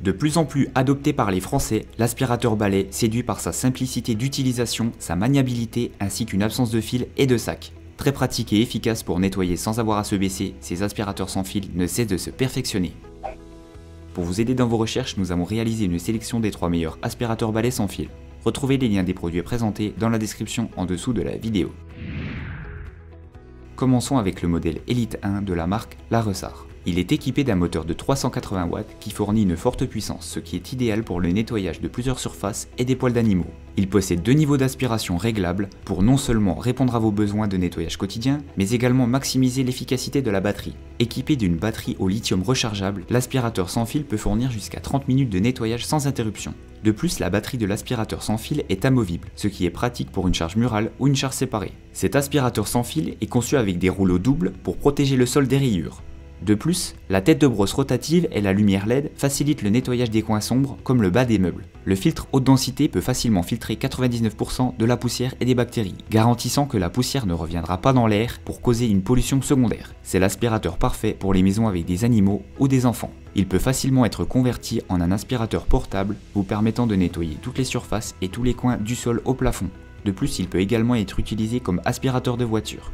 De plus en plus adopté par les Français, l'aspirateur balai séduit par sa simplicité d'utilisation, sa maniabilité ainsi qu'une absence de fil et de sac. Très pratique et efficace pour nettoyer sans avoir à se baisser, ces aspirateurs sans fil ne cessent de se perfectionner. Pour vous aider dans vos recherches, nous avons réalisé une sélection des 3 meilleurs aspirateurs balai sans fil. Retrouvez les liens des produits présentés dans la description en dessous de la vidéo. Commençons avec le modèle Elite 1 de la marque La Ressart. Il est équipé d'un moteur de 380 watts qui fournit une forte puissance, ce qui est idéal pour le nettoyage de plusieurs surfaces et des poils d'animaux. Il possède 2 niveaux d'aspiration réglables pour non seulement répondre à vos besoins de nettoyage quotidien, mais également maximiser l'efficacité de la batterie. Équipé d'une batterie au lithium rechargeable, l'aspirateur sans fil peut fournir jusqu'à 30 minutes de nettoyage sans interruption. De plus, la batterie de l'aspirateur sans fil est amovible, ce qui est pratique pour une charge murale ou une charge séparée. Cet aspirateur sans fil est conçu avec des rouleaux doubles pour protéger le sol des rayures. De plus, la tête de brosse rotative et la lumière LED facilitent le nettoyage des coins sombres comme le bas des meubles. Le filtre haute densité peut facilement filtrer 99% de la poussière et des bactéries, garantissant que la poussière ne reviendra pas dans l'air pour causer une pollution secondaire. C'est l'aspirateur parfait pour les maisons avec des animaux ou des enfants. Il peut facilement être converti en un aspirateur portable, vous permettant de nettoyer toutes les surfaces et tous les coins du sol au plafond. De plus, il peut également être utilisé comme aspirateur de voiture.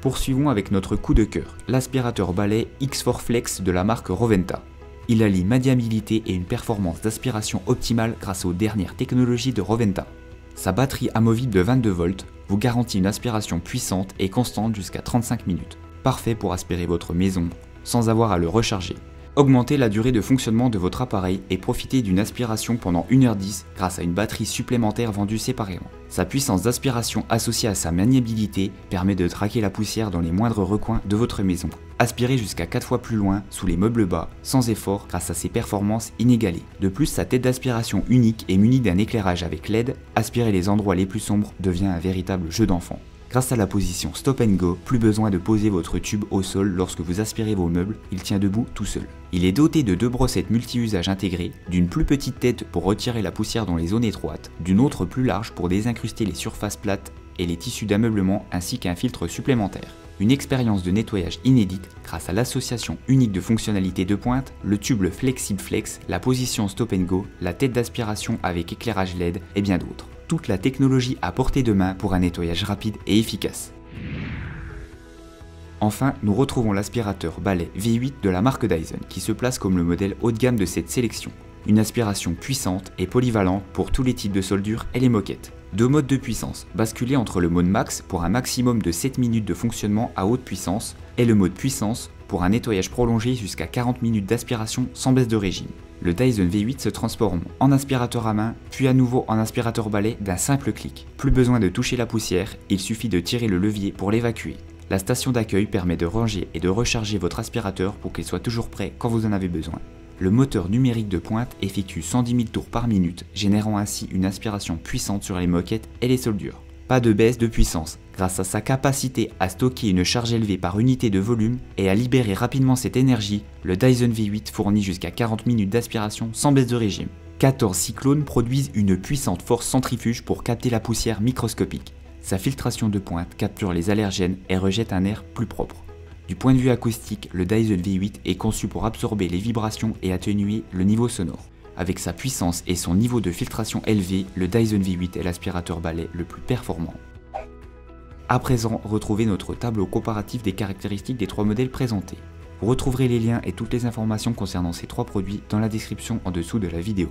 Poursuivons avec notre coup de cœur, l'aspirateur balai X4 Flex de la marque Roventa. Il allie maniabilité et une performance d'aspiration optimale grâce aux dernières technologies de Roventa. Sa batterie amovible de 22 volts vous garantit une aspiration puissante et constante jusqu'à 35 minutes. Parfait pour aspirer votre maison sans avoir à le recharger. Augmentez la durée de fonctionnement de votre appareil et profitez d'une aspiration pendant 1h10 grâce à une batterie supplémentaire vendue séparément. Sa puissance d'aspiration associée à sa maniabilité permet de traquer la poussière dans les moindres recoins de votre maison. Aspirez jusqu'à 4 fois plus loin sous les meubles bas, sans effort grâce à ses performances inégalées. De plus, sa tête d'aspiration unique et munie d'un éclairage avec LED, aspirer les endroits les plus sombres devient un véritable jeu d'enfant. Grâce à la position Stop and Go, plus besoin de poser votre tube au sol lorsque vous aspirez vos meubles, il tient debout tout seul. Il est doté de 2 brossettes multi-usages intégrées, d'une plus petite tête pour retirer la poussière dans les zones étroites, d'une autre plus large pour désincruster les surfaces plates et les tissus d'ameublement ainsi qu'un filtre supplémentaire. Une expérience de nettoyage inédite grâce à l'association unique de fonctionnalités de pointe, le tube Flexible Flex, la position Stop and Go, la tête d'aspiration avec éclairage LED et bien d'autres. Toute la technologie à portée de main pour un nettoyage rapide et efficace. Enfin, nous retrouvons l'aspirateur balai V8 de la marque Dyson qui se place comme le modèle haut de gamme de cette sélection. Une aspiration puissante et polyvalente pour tous les types de soldures et les moquettes. 2 modes de puissance, basculez entre le mode max pour un maximum de 7 minutes de fonctionnement à haute puissance et le mode puissance pour un nettoyage prolongé jusqu'à 40 minutes d'aspiration sans baisse de régime. Le Dyson V8 se transforme en aspirateur à main, puis à nouveau en aspirateur balai d'un simple clic. Plus besoin de toucher la poussière, il suffit de tirer le levier pour l'évacuer. La station d'accueil permet de ranger et de recharger votre aspirateur pour qu'il soit toujours prêt quand vous en avez besoin. Le moteur numérique de pointe effectue 110 000 tours par minute, générant ainsi une aspiration puissante sur les moquettes et les soldures. Pas de baisse de puissance, grâce à sa capacité à stocker une charge élevée par unité de volume et à libérer rapidement cette énergie, le Dyson V8 fournit jusqu'à 40 minutes d'aspiration sans baisse de régime. 14 cyclones produisent une puissante force centrifuge pour capter la poussière microscopique. Sa filtration de pointe capture les allergènes et rejette un air plus propre. Du point de vue acoustique, le Dyson V8 est conçu pour absorber les vibrations et atténuer le niveau sonore. Avec sa puissance et son niveau de filtration élevé, le Dyson V8 est l'aspirateur balai le plus performant. À présent, retrouvez notre tableau comparatif des caractéristiques des 3 modèles présentés. Vous retrouverez les liens et toutes les informations concernant ces 3 produits dans la description en dessous de la vidéo.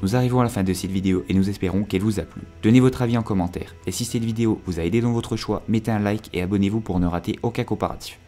Nous arrivons à la fin de cette vidéo et nous espérons qu'elle vous a plu. Donnez votre avis en commentaire et si cette vidéo vous a aidé dans votre choix, mettez un like et abonnez-vous pour ne rater aucun comparatif.